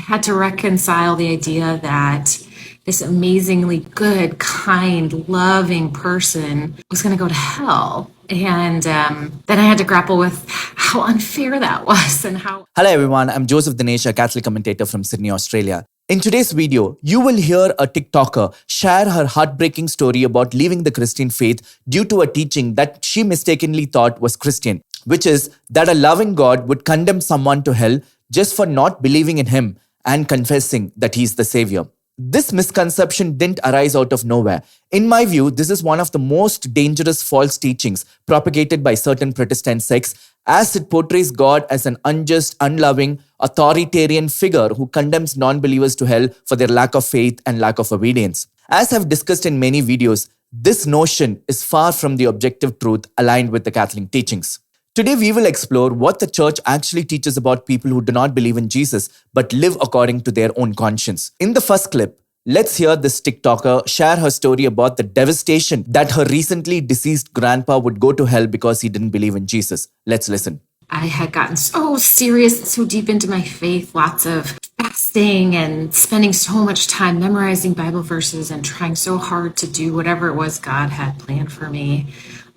had to reconcile the idea that this amazingly good, kind, loving person was going to go to hell. And then I had to grapple with how unfair that was and how... Hello everyone, I'm Joseph Dinesh, a Catholic commentator from Sydney, Australia. In today's video, you will hear a TikToker share her heartbreaking story about leaving the Christian faith due to a teaching that she mistakenly thought was Christian, which is that a loving God would condemn someone to hell just for not believing in him and confessing that he's the savior. This misconception didn't arise out of nowhere. In my view, this is one of the most dangerous false teachings propagated by certain Protestant sects, as it portrays God as an unjust, unloving, authoritarian figure who condemns non-believers to hell for their lack of faith and lack of obedience. As I've discussed in many videos, this notion is far from the objective truth aligned with the Catholic teachings. Today, we will explore what the church actually teaches about people who do not believe in Jesus but live according to their own conscience. In the first clip, let's hear this TikToker share her story about the devastation that her recently deceased grandpa would go to hell because he didn't believe in Jesus. Let's listen. I had gotten so serious, so deep into my faith, lots of fasting and spending so much time memorizing Bible verses and trying so hard to do whatever it was God had planned for me.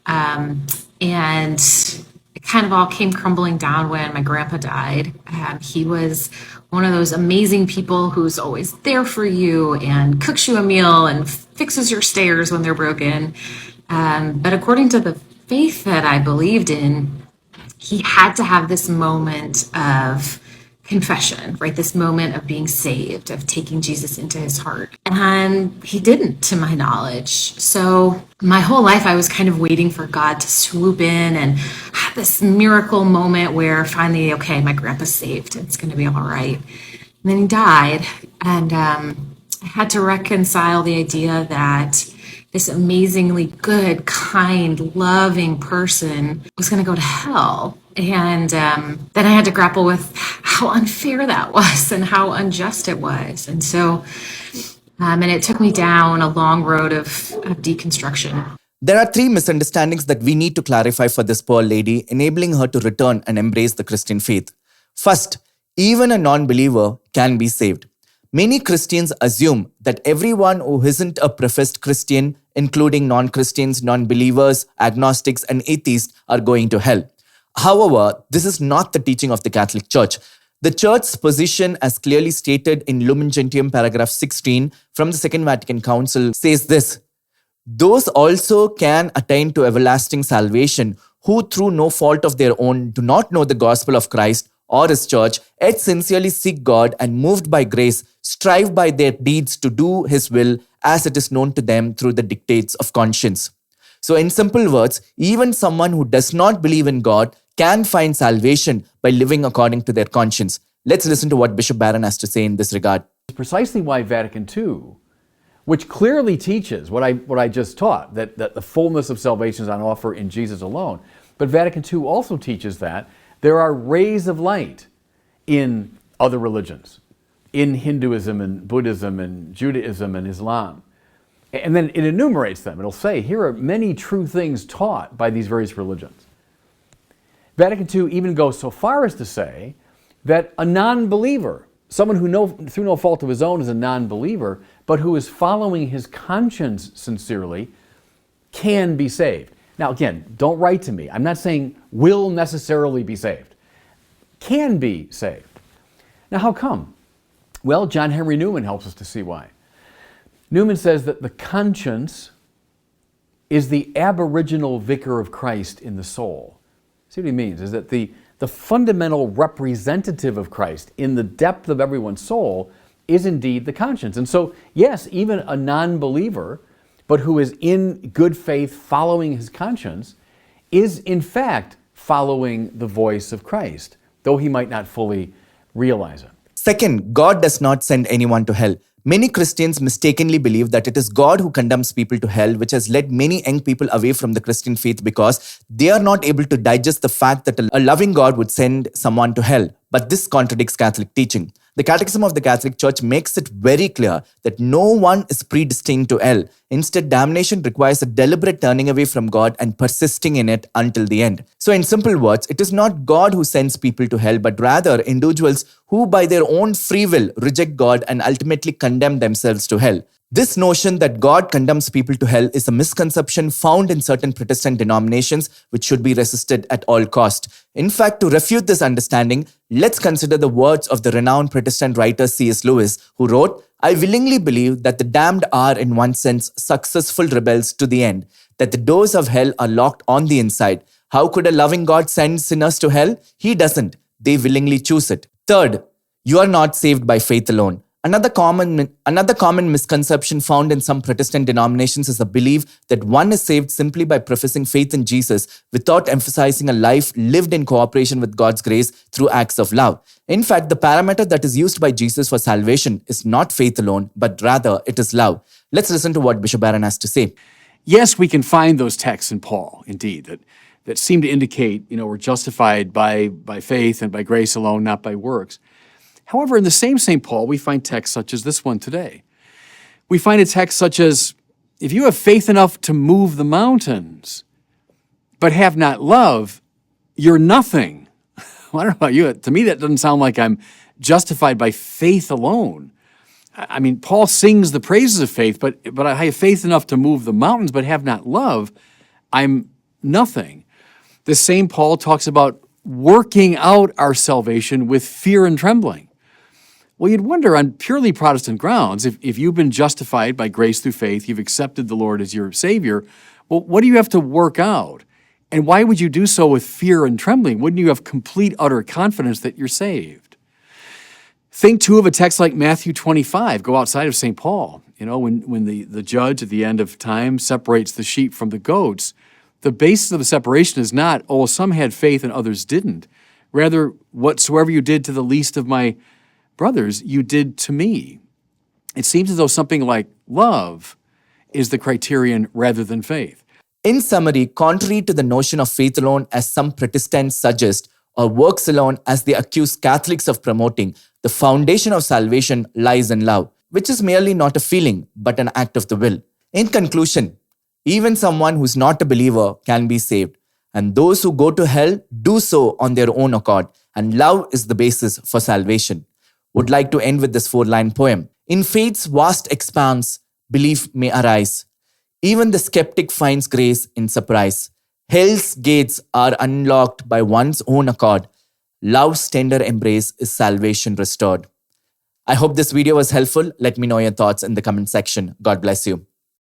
And it kind of all came crumbling down when my grandpa died. He was one of those amazing people who's always there for you and cooks you a meal and fixes your stairs when they're broken. But according to the faith that I believed in, he had to have this moment of confession, right? This moment of being saved, of taking Jesus into his heart. And he didn't, to my knowledge. So my whole life, I was kind of waiting for God to swoop in and have this miracle moment where finally, okay, my grandpa's saved. It's going to be all right. And then he died. And I had to reconcile the idea that this amazingly good, kind, loving person was going to go to hell. And then I had to grapple with how unfair that was and how unjust it was. And so, and it took me down a long road of deconstruction. There are three misunderstandings that we need to clarify for this poor lady, enabling her to return and embrace the Christian faith. First, even a non-believer can be saved. Many Christians assume that everyone who isn't a professed Christian, including non-Christians, non-believers, agnostics, and atheists, are going to hell. However, this is not the teaching of the Catholic Church. The Church's position, as clearly stated in Lumen Gentium paragraph 16 from the Second Vatican Council, says this: those also can attain to everlasting salvation who through no fault of their own do not know the gospel of Christ or his church, yet sincerely seek God and moved by grace, strive by their deeds to do his will as it is known to them through the dictates of conscience. So in simple words, even someone who does not believe in God can find salvation by living according to their conscience. Let's listen to what Bishop Barron has to say in this regard. It's precisely why Vatican II, which clearly teaches what I just taught, that the fullness of salvation is on offer in Jesus alone, but Vatican II also teaches that there are rays of light in other religions, in Hinduism and Buddhism and Judaism and Islam. And then it enumerates them. It'll say, here are many true things taught by these various religions. Vatican II even goes so far as to say that a non-believer, someone who through no fault of his own is a non-believer, but who is following his conscience sincerely, can be saved. Now again, don't write to me. I'm not saying will necessarily be saved. Can be saved. Now how come? Well, John Henry Newman helps us to see why. Newman says that the conscience is the aboriginal vicar of Christ in the soul. See what he means? Is that the fundamental representative of Christ in the depth of everyone's soul is indeed the conscience. And so, yes, even a non-believer, but who is in good faith following his conscience, is in fact following the voice of Christ, though he might not fully realize it. Second, God does not send anyone to hell. Many Christians mistakenly believe that it is God who condemns people to hell, which has led many young people away from the Christian faith because they are not able to digest the fact that a loving God would send someone to hell. But this contradicts Catholic teaching. The Catechism of the Catholic Church makes it very clear that no one is predestined to hell. Instead, damnation requires a deliberate turning away from God and persisting in it until the end. So in simple words, it is not God who sends people to hell, but rather individuals who by their own free will reject God and ultimately condemn themselves to hell. This notion that God condemns people to hell is a misconception found in certain Protestant denominations which should be resisted at all cost. In fact, to refute this understanding, let's consider the words of the renowned Protestant writer C.S. Lewis, who wrote, "I willingly believe that the damned are in one sense successful rebels to the end, that the doors of hell are locked on the inside. How could a loving God send sinners to hell? He doesn't. They willingly choose it. Third, you are not saved by faith alone. Another common misconception found in some Protestant denominations is the belief that one is saved simply by professing faith in Jesus without emphasizing a life lived in cooperation with God's grace through acts of love. In fact, the parameter that is used by Jesus for salvation is not faith alone, but rather it is love. Let's listen to what Bishop Aaron has to say. Yes, we can find those texts in Paul, indeed, that seem to indicate, we're justified by faith and by grace alone, not by works. However, in the same St. Paul, we find texts such as this one today. We find a text such as, if you have faith enough to move the mountains, but have not love, you're nothing. Well, I don't know about you. To me, that doesn't sound like I'm justified by faith alone. I mean, Paul sings the praises of faith, but I have faith enough to move the mountains, but have not love, I'm nothing. The same Paul talks about working out our salvation with fear and trembling. Well, you'd wonder on purely Protestant grounds, if you've been justified by grace through faith, you've accepted the Lord as your Savior, well, what do you have to work out? And why would you do so with fear and trembling? Wouldn't you have complete, utter confidence that you're saved? Think, too, of a text like Matthew 25. Go outside of St. Paul. When the judge at the end of time separates the sheep from the goats, the basis of the separation is not, some had faith and others didn't. Rather, whatsoever you did to the least of my brothers, you did to me. It seems as though something like love is the criterion rather than faith. In summary, contrary to the notion of faith alone as some Protestants suggest, or works alone as they accuse Catholics of promoting, the foundation of salvation lies in love, which is merely not a feeling, but an act of the will. In conclusion, even someone who's not a believer can be saved, and those who go to hell do so on their own accord, and love is the basis for salvation. Would like to end with this 4-line poem. In faith's vast expanse, belief may arise. Even the skeptic finds grace in surprise. Hell's gates are unlocked by one's own accord. Love's tender embrace is salvation restored. I hope this video was helpful. Let me know your thoughts in the comment section. God bless you.